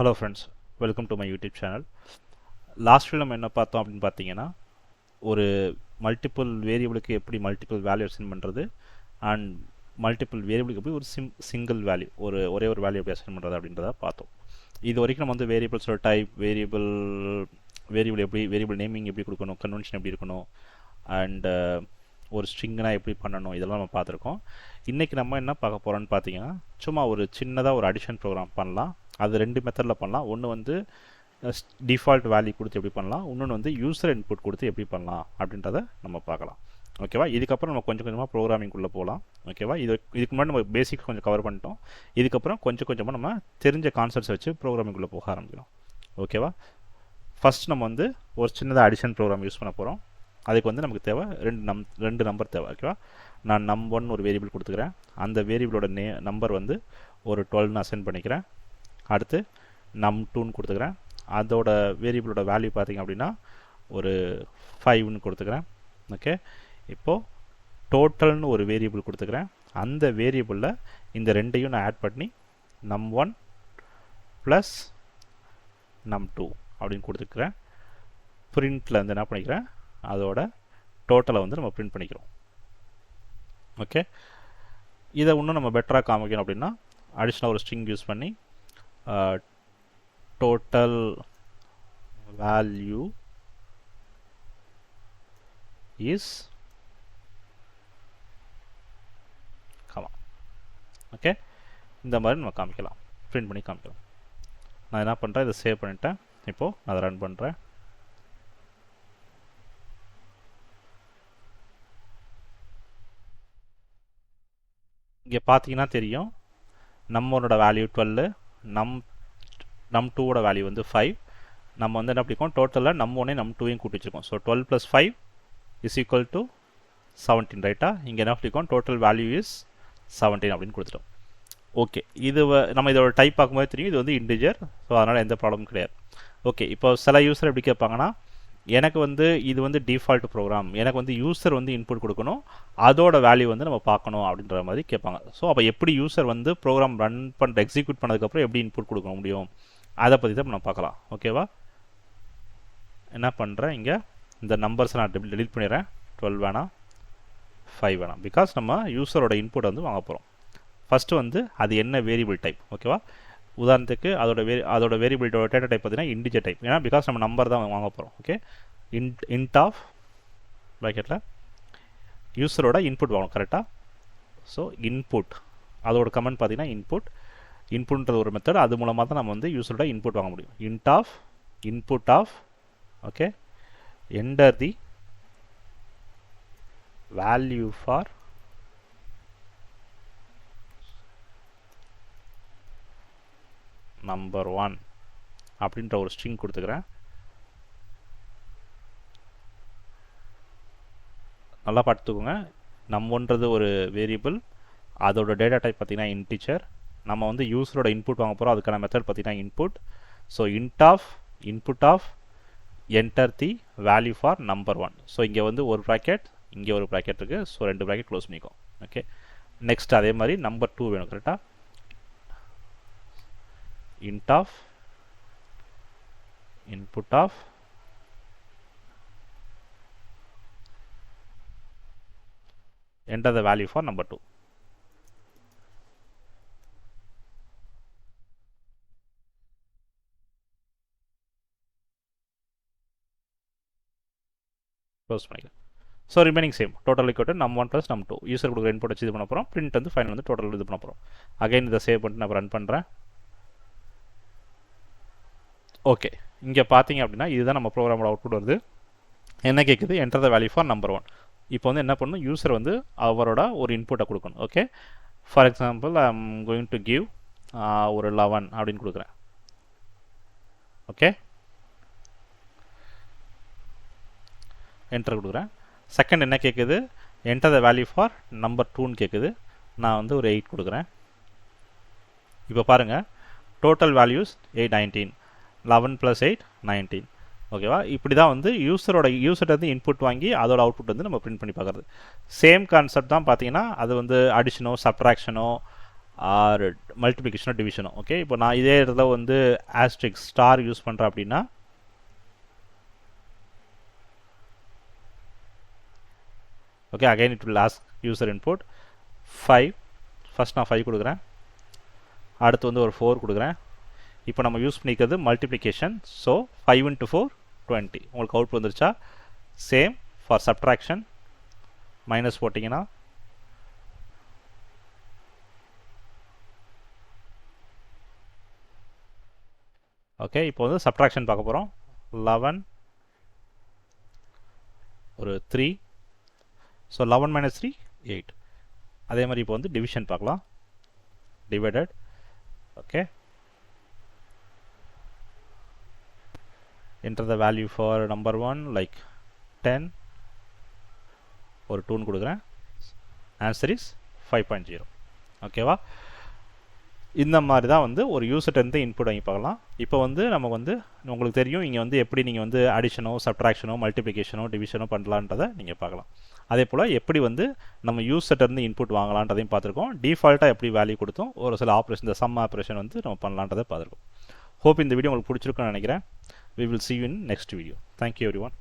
Hello friends, welcome to my YouTube channel. Last video நம்ம என்ன பார்த்தோம் அப்படின்னு பார்த்தீங்கன்னா, ஒரு மல்டிபிள் வேரியபிளுக்கு எப்படி மல்டிபிள் வேல்யூ அசைன் பண்ணுறது அண்ட் மல்டிபிள் வேரியபிளுக்கு எப்படி ஒரு சிங்கிள் வேல்யூ ஒரே ஒரு வேல்யூ எப்படி அசைன் பண்ணுறது அப்படின்றத பார்த்தோம். இது வரைக்கும் நம்ம வந்து வேரியபிள்ஸோட டைப், வேரியபிள் நேமிங் எப்படி கொடுக்கணும், கன்வென்ஷன் எப்படி இருக்கணும் அண்ட் ஒரு ஸ்ட்ரிங்னா எப்படி பண்ணணும், இதெல்லாம் நம்ம பார்த்துருக்கோம். இன்றைக்கி நம்ம என்ன பார்க்க போகிறோன்னு பார்த்தீங்கன்னா, சும்மா ஒரு சின்னதாக ஒரு அடிஷன் ப்ரோக்ராம் பண்ணலாம். அது ரெண்டு மெத்தடில் பண்ணலாம். ஒன்று வந்து டிஃபால்ட் வேல்யூ கொடுத்து எப்படி பண்ணலாம், இன்னொன்று வந்து யூசர் இன்புட் கொடுத்து எப்படி பண்ணலாம் அப்படின்றத நம்ம பார்க்கலாம். ஓகேவா? இதுக்கப்புறம் நம்ம கொஞ்சம் கொஞ்சமாக ப்ரோக்ராமிங்குள்ளே போகலாம். ஓகேவா? இதுக்கு முன்னாடி நம்ம பேசிக்ஸ் கொஞ்சம் கவர் பண்ணிட்டோம். இதுக்கப்புறம் கொஞ்சம் கொஞ்சமாக நம்ம தெரிஞ்ச கான்செப்ட்ஸ் வச்சு ப்ரோக்ராமிங்குள்ளே போக ஆரம்பிக்கிறோம். ஓகேவா? ஃபஸ்ட் நம்ம வந்து ஒரு சின்னதாக அடிஷன் ப்ரோக்ராம் யூஸ் பண்ண போகிறோம். அதுக்கு வந்து நமக்கு தேவை ரெண்டு நம்பர் தேவை. ஓகேவா? நான் நம்1 ஒரு வேரியபிள் கொடுத்துக்கிறேன். அந்த வேரியபிளோட நம்பர் வந்து ஒரு 12ன்னு அசைன் பண்ணிக்கிறேன். அடுத்து num2ன்னு கொடுத்துக்கிறேன். அதோட வேரியபிளோட வேல்யூ பார்த்திங்க அப்படின்னா ஒரு 5ன்னு கொடுத்துக்கிறேன். ஓகே, இப்போது டோட்டல்னு ஒரு வேரியபிள் கொடுத்துக்கிறேன். அந்த வேரியபிளில் இந்த ரெண்டையும் நான் ஆட் பண்ணி num1 ப்ளஸ் num2 அப்படின்னு கொடுத்துக்கிறேன். பிரிண்டில் வந்து என்ன பண்ணிக்கிறேன், அதோட டோட்டலை வந்து நம்ம பிரிண்ட் பண்ணிக்கிறோம். ஓகே, இதை இன்னும் நம்ம பெட்டராக காமிக்கணும் அப்படின்னா அடிஷ்னலாக ஒரு ஸ்ட்ரிங் யூஸ் பண்ணி total value is ஓகே, இந்த மாதிரி நம்ம காமிக்கலாம், பிரிண்ட் பண்ணி காமிக்கலாம். நான் என்ன பண்ணுறேன், இதை சேவ் பண்ணிட்டேன். இப்போது நான் அதை ரன் பண்ணுறேன். இங்கே பார்த்தீங்கன்னா தெரியும், நம்1ஓட வேல்யூ 12, num2ஓட வேல்யூ வந்து 5. நம்ம வந்து என்ன பண்ணிக்கோம், டோட்டலாக num1 num2ஐயும் கூட்டி வச்சுருக்கோம். ஸோ 12 + 5 = 17, ரைட்டா? இங்கே என்ன பண்ணிக்கோம், டோட்டல் வேல்யூ இஸ் 17 அப்படின்னு கொடுத்துட்டோம். ஓகே, இது நம்ம இதோட டைப் பார்க்கும்போது தெரியும், இது வந்து இன்டிஜர். ஸோ அதனால் எந்த ப்ராப்ளமும் கிடையாது. ஓகே, இப்போ சில யூஸர் எப்படி கேட்பாங்கன்னா, எனக்கு வந்து இது வந்து டிஃபால்ட் ப்ரோக்ராம், எனக்கு வந்து யூசர் வந்து இன்புட் கொடுக்கணும், அதோட வேல்யூ வந்து நம்ம பார்க்கணும் அப்படின்ற மாதிரி கேட்பாங்க. ஸோ அப்போ எப்படி யூசர் வந்து ப்ரோக்ராம் எக்ஸிக்யூட் பண்ணதுக்கப்புறம் எப்படி இன்புட் கொடுக்க முடியும், அதை பற்றி தான் நம்ம பார்க்கலாம். ஓகேவா? என்ன பண்ணுறேன், இங்கே இந்த நம்பர்ஸை நான் டெலீட் பண்ணிடுறேன். 12 வேணாம், 5 வேணாம். பிகாஸ் நம்ம யூசரோட இன்புட் வந்து வாங்க போகிறோம். ஃபஸ்ட்டு வந்து அது என்ன வேரியபிள் டைப். ஓகேவா? உதாரணத்துக்கு அதோட வேரியபிளோட டேட்டா டைப் பார்த்தீங்கன்னா இன்டிஜர் டைப். ஏன்னா பிகாஸ் நம்ம நம்பர் தான் வாங்க போகிறோம். ஓகே, இன்ட் ஆஃப் ப்ராக்கெட்டில் யூசரோட இன்புட் வாங்கணும், கரெக்டாக? ஸோ இன்புட், அதோட கமெண்ட் பார்த்தீங்கன்னா இன்புட்ன்றது ஒரு மெத்தட். அது மூலமாக தான் நம்ம வந்து யூசரோட இன்புட் வாங்க முடியும். Int of input of, okay, enter the value for num1 அப்படின்ற ஒரு ஸ்ட்ரிங் கொடுத்துக்கிறேன். நல்லா பார்த்துக்கோங்க, num1ன்றது ஒரு வேரியபிள், அதோட டேட்டா டைப் பார்த்தீங்கன்னா இன்டிஜர். நம்ம வந்து யூசரோட இன்புட் வாங்க போகிறோம், அதுக்கான மெத்தட் பார்த்தீங்கன்னா input. So int of input of enter the value for num1. So இங்கே வந்து ஒரு ப்ராக்கெட், இங்கே ஒரு ப்ராக்கெட் இருக்குது. ஸோ 2 ப்ராக்கெட் க்ளோஸ் பண்ணிக்கோ. ஓகே, நெக்ஸ்ட் அதே மாதிரி num2 வேணும், கரெக்டாக? int of input of enter the value for number 2. Close பண்ணிக்கலாம். So remaining same, total equal to num1 + num2. User கொடுக்குற இன்புட் வச்சு இது பண்ண போகிறோம். பிரிண்ட் வந்து ஃபைனல் வந்து டோட்டல் இது பண்ண போகிறோம். அகைன் இதை சேவ் பண்ணிட்டு நான் ரன் பண்ணுறேன். ஓகே, இங்கே பார்த்தீங்க அப்படின்னா இதுதான் நம்ம ப்ரோக்ராமோட அவுட்புட் வருது. என்ன கேட்குது, enter the value for num1. இப்போ வந்து என்ன பண்ணணும், யூசர் வந்து அவரோட ஒரு இன்புட்டை கொடுக்கணும். Okay, for example I am going to give ஒரு 11 அப்படின்னு கொடுக்குறேன். ஓகே, என்டர் கொடுக்குறேன். செகண்ட் என்ன கேட்குது, என்டர் த வேல்யூ ஃபார் num2ன்னு கேட்குது. நான் வந்து ஒரு 8 கொடுக்குறேன். இப்போ பாருங்கள், டோட்டல் வேல்யூஸ் 19, 11 + 8 19. ஓகேவா? இப்படி தான் வந்து யூசர்கிட்ட வந்து இன்புட் வாங்கி அதோட அவுட்புட் வந்து நம்ம பிரிண்ட் பண்ணி பார்க்குறது. சேம் கான்செப்ட் தான் பார்த்தீங்கன்னா, அது வந்து அடிஷனோ சப்ட்ராக்ஷனோ ஆர் மல்டிப்ளிகேஷனோ டிவிஷனோ. ஓகே, இப்போ நான் இதே இடத்துல வந்து ஆஸ்ட்ரிக்ஸ் ஸ்டார் யூஸ் பண்ணுறேன் அப்படின்னா okay, again it will ask user input 5. First நான் 5 கொடுக்குறேன், அடுத்து வந்து ஒரு 4 கொடுக்குறேன். இப்போ நம்ம யூஸ் பண்ணிக்கிறது மல்டிப்ளிகேஷன். So 5 into 4 20. உங்களுக்கு அவுட் வந்துருச்சா? சேம் ஃபார் சப்ட்ராக்ஷன், மைனஸ் போட்டிங்கன்னா ஓகே. இப்போ வந்து சப்ட்ராக்ஷன் பார்க்க போகிறோம். 11 ஒரு 3. So 11 minus 3 8. அதே மாதிரி இப்போ வந்து டிவிஷன் பார்க்கலாம். Divided. Okay, enter the value for number 1 like 10. ஒரு 2 கொடுக்குறேன். Answer is 5.0. ஓகேவா? இந்த மாதிரி தான் வந்து ஒரு யூசர்ட்டேருந்து இன்புட் வாங்கி பார்க்கலாம். இப்போ வந்து நமக்கு வந்து உங்களுக்கு தெரியும் இங்கே வந்து எப்படி நீங்கள் வந்து அடிஷனோ சப்ட்ராக்ஷனோ மல்டிப்ளிகேஷனோ டிவிஷனோ பண்ணலான்றதை நீங்கள் பார்க்கலாம். அதே போல் எப்படி வந்து நம்ம யூசர்ட்டேருந்து இன்புட் வாங்கலான்றதையும் பார்த்துருக்கோம். டிஃபால்ட்டாக எப்படி வேல்யூ கொடுத்தோம், ஒரு சில ஆப்ரேஷன், இந்த சம் ஆப்ரேஷன் வந்து நம்ம பண்ணலான்றதை பார்த்துருக்கோம். ஹோப் இந்த வீடியோ உங்களுக்கு பிடிச்சிருக்குன்னு நினைக்கிறேன். We will see you in next video. Thank you everyone.